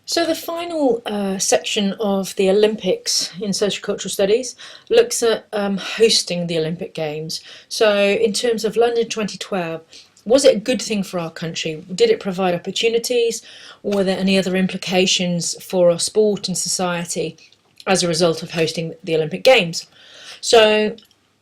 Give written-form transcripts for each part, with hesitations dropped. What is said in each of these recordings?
So the final section of the Olympics in social cultural studies looks at hosting the Olympic Games. So in terms of London 2012, was it a good thing for our country? Did it provide opportunities, or were there any other implications for our sport and society as a result of hosting the Olympic Games? So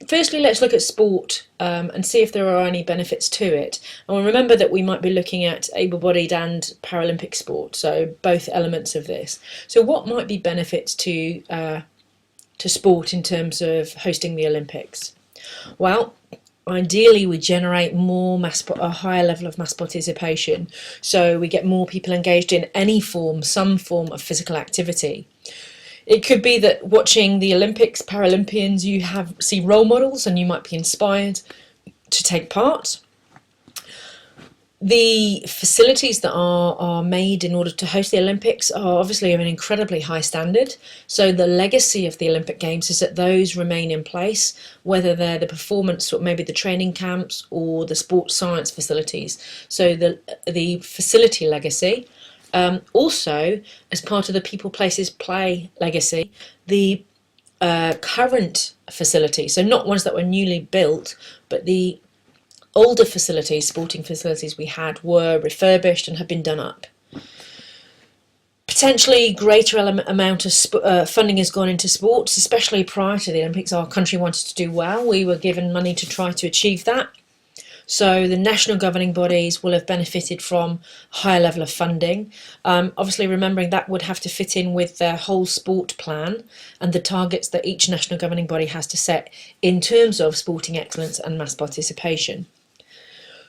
firstly, let's look at sport and see if there are any benefits to it. And we'll remember that we might be looking at able-bodied and Paralympic sport, so both elements of this. So what might be benefits to sport in terms of hosting the Olympics? Well, ideally we generate a higher level of mass participation, so we get more people engaged in some form of physical activity. It could be that watching the Olympics, Paralympians, you see role models and you might be inspired to take part. The facilities that are made in order to host the Olympics are obviously of an incredibly high standard. So the legacy of the Olympic Games is that those remain in place, whether they're the performance or maybe the training camps or the sports science facilities. So the facility legacy. Also, as part of the People Places Play legacy, the current facilities, so not ones that were newly built, but the older facilities, sporting facilities we had, were refurbished and have been done up. Potentially greater amount of funding has gone into sports, especially prior to the Olympics. Our country wanted to do well. We were given money to try to achieve that. So the national governing bodies will have benefited from a higher level of funding. Obviously remembering that would have to fit in with their whole sport plan and the targets that each national governing body has to set in terms of sporting excellence and mass participation.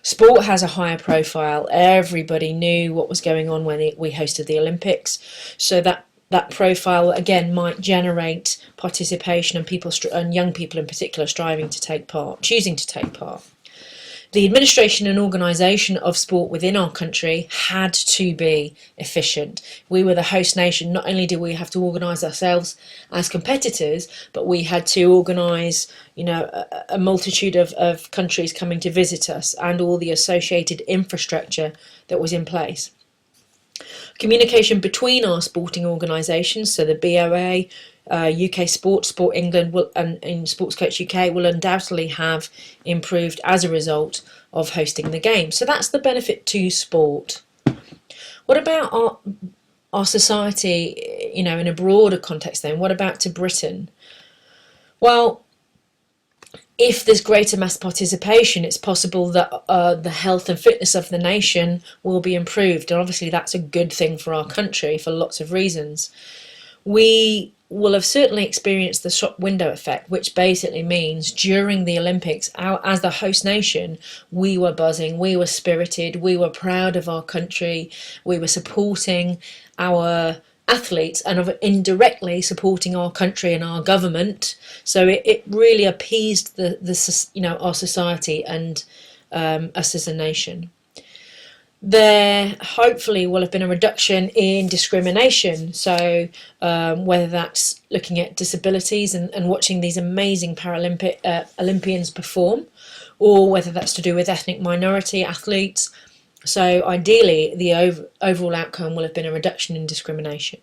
Sport has a higher profile. Everybody knew what was going on when we hosted the Olympics. So that profile again might generate participation and and young people in particular choosing to take part. The administration and organisation of sport within our country had to be efficient. We were the host nation. Not only did we have to organise ourselves as competitors, but we had to organise, a multitude of countries coming to visit us and all the associated infrastructure that was in place. Communication between our sporting organisations, so the BOA, UK Sport England and Sports Coach UK will undoubtedly have improved as a result of hosting the game. So that's the benefit to sport. What about our society, in a broader context then? What about to Britain? Well, if there's greater mass participation, it's possible that the health and fitness of the nation will be improved. And obviously that's a good thing for our country for lots of reasons. We will have certainly experienced the shop window effect, which basically means during the Olympics, as the host nation, we were buzzing, we were spirited, we were proud of our country, we were supporting our athletes and indirectly supporting our country and our government. So it really appeased our society and us as a nation. There hopefully will have been a reduction in discrimination, so whether that's looking at disabilities and watching these amazing Paralympic Olympians perform, or whether that's to do with ethnic minority athletes. So ideally the overall outcome will have been a reduction in discrimination.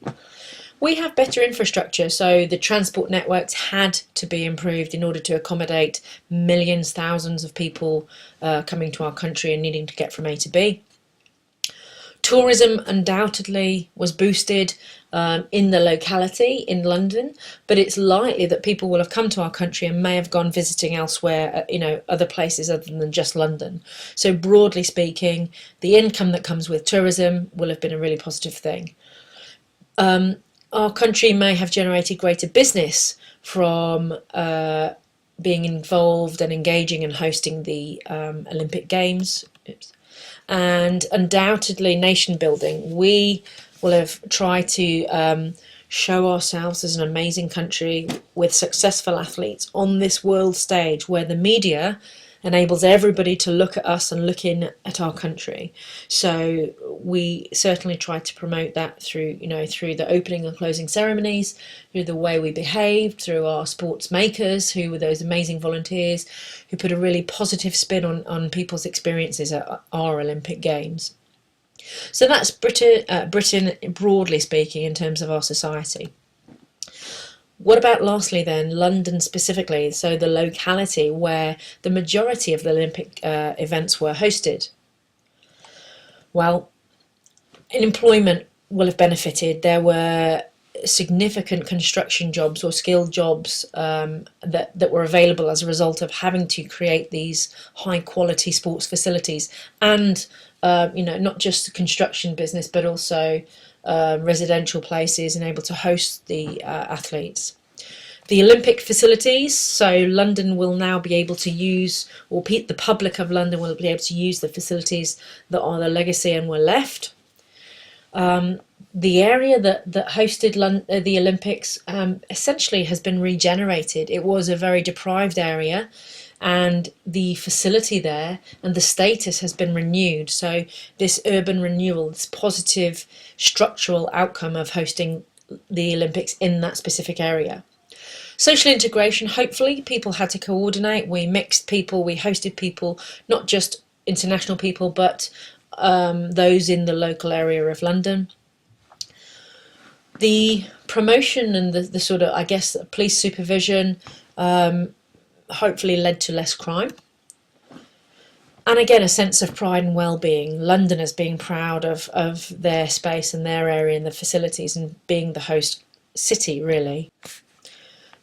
We have better infrastructure, so the transport networks had to be improved in order to accommodate millions, thousands of people coming to our country and needing to get from A to B. Tourism undoubtedly was boosted in the locality in London, but it's likely that people will have come to our country and may have gone visiting elsewhere, other places other than just London. So broadly speaking, the income that comes with tourism will have been a really positive thing. Our country may have generated greater business from being involved and engaging and hosting the Olympic Games. And undoubtedly nation building. We will have tried to show ourselves as an amazing country with successful athletes on this world stage where the media enables everybody to look at us and look in at our country. So we certainly try to promote that through the opening and closing ceremonies, through the way we behaved, through our sports makers, who were those amazing volunteers who put a really positive spin on people's experiences at our Olympic Games. So that's Britain broadly speaking in terms of our society. What about lastly then, London specifically, so the locality where the majority of the Olympic events were hosted? Well, employment will have benefited. There were significant construction jobs or skilled jobs that were available as a result of having to create these high quality sports facilities, and not just the construction business but also residential places and able to host the athletes. The Olympic facilities, so London will now be able to use, or the public of London will be able to use the facilities that are the legacy and were left. The area that hosted the Olympics essentially has been regenerated. It was a very deprived area, and the facility there and the status has been renewed. So this urban renewal, this positive structural outcome of hosting the Olympics in that specific area. Social integration, hopefully, people had to coordinate. We mixed people, we hosted people, not just international people, but those in the local area of London. The promotion and the sort of, I guess, police supervision hopefully led to less crime. And again, a sense of pride and well-being. Londoners being proud of their space and their area and the facilities and being the host city, really.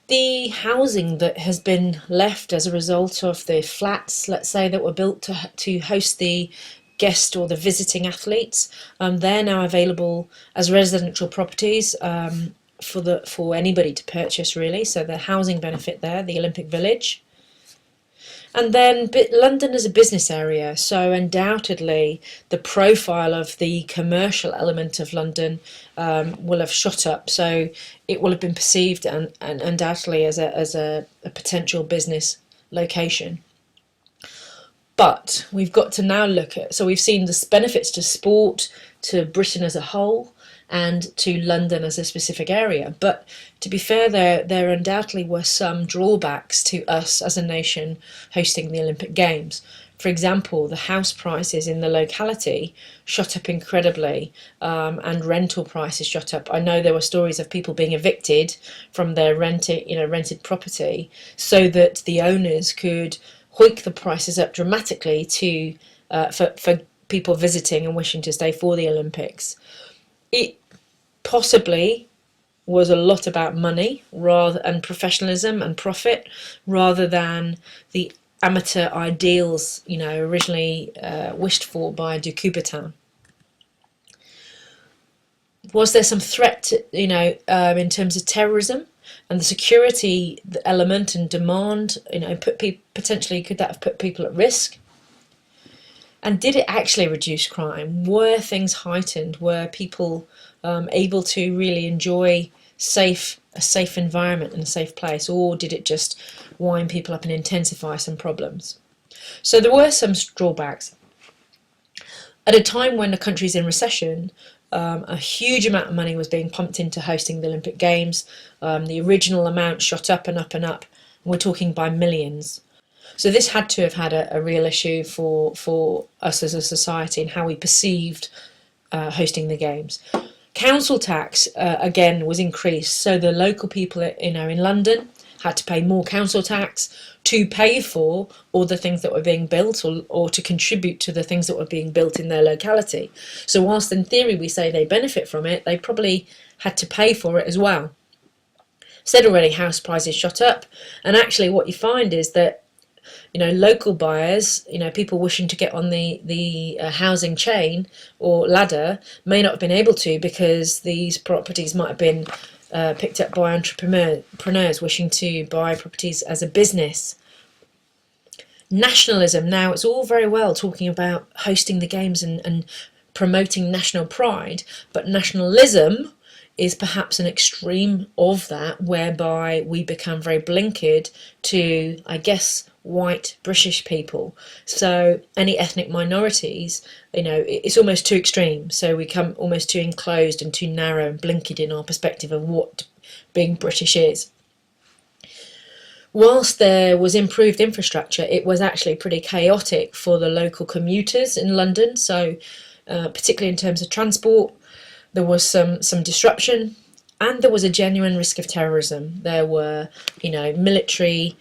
The housing that has been left as a result of the flats, let's say, that were built to host the guest or the visiting athletes, they're now available as residential properties for anybody to purchase, really. So the housing benefit there, the Olympic Village. And then London is a business area, so undoubtedly the profile of the commercial element of London will have shot up. So it will have been perceived and undoubtedly as a potential business location. But we've got to now look at, so we've seen the benefits to sport, to Britain as a whole, and to London as a specific area. But to be fair, there undoubtedly were some drawbacks to us as a nation hosting the Olympic Games. For example, the house prices in the locality shot up incredibly, and rental prices shot up. I know there were stories of people being evicted from their rented property, so that the owners could hike the prices up dramatically to for people visiting and wishing to stay for the Olympics. It possibly was a lot about money and professionalism and profit, rather than the amateur ideals, originally wished for by de Coubertin. Was there some threat, in terms of terrorism and the security element and demand? Potentially could that have put people at risk? And did it actually reduce crime? Were things heightened? Were people able to really enjoy a safe environment and a safe place, or did it just wind people up and intensify some problems? So there were some drawbacks. At a time when the country's in recession, a huge amount of money was being pumped into hosting the Olympic Games. The original amount shot up and up and up. We're talking by millions. So this had to have had a real issue for us as a society and how we perceived hosting the Games. Council tax, again, was increased. So the local people, in London had to pay more council tax to pay for all the things that were being built, or to contribute to the things that were being built in their locality. So whilst in theory we say they benefit from it, they probably had to pay for it as well. Said already, house prices shot up, and actually what you find is that local buyers, people wishing to get on the housing chain or ladder, may not have been able to, because these properties might have been picked up by entrepreneurs wishing to buy properties as a business. Nationalism. Now, it's all very well talking about hosting the Games and promoting national pride, but nationalism is perhaps an extreme of that, whereby we become very blinkered to, I guess, white British people. So any ethnic minorities, it's almost too extreme. So we become almost too enclosed and too narrow and blinkered in our perspective of what being British is. Whilst there was improved infrastructure, it was actually pretty chaotic for the local commuters in London. So particularly in terms of transport. There was some disruption, and there was a genuine risk of terrorism. There were, military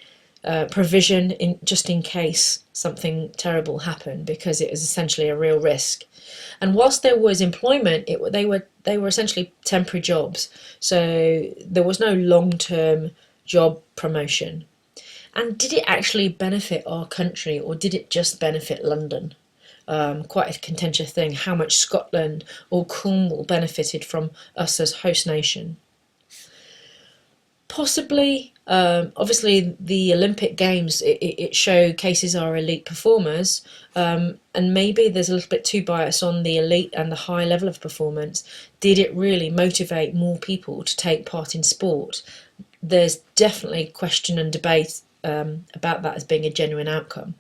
provision just in case something terrible happened, because it was essentially a real risk. And whilst there was employment, they were essentially temporary jobs, so there was no long-term job promotion. And did it actually benefit our country, or did it just benefit London? Quite a contentious thing, how much Scotland or Cornwall benefited from us as host nation. Possibly. Obviously, the Olympic Games, it showcases our elite performers, and maybe there's a little bit too bias on the elite and the high level of performance. Did it really motivate more people to take part in sport? There's definitely question and debate about that as being a genuine outcome.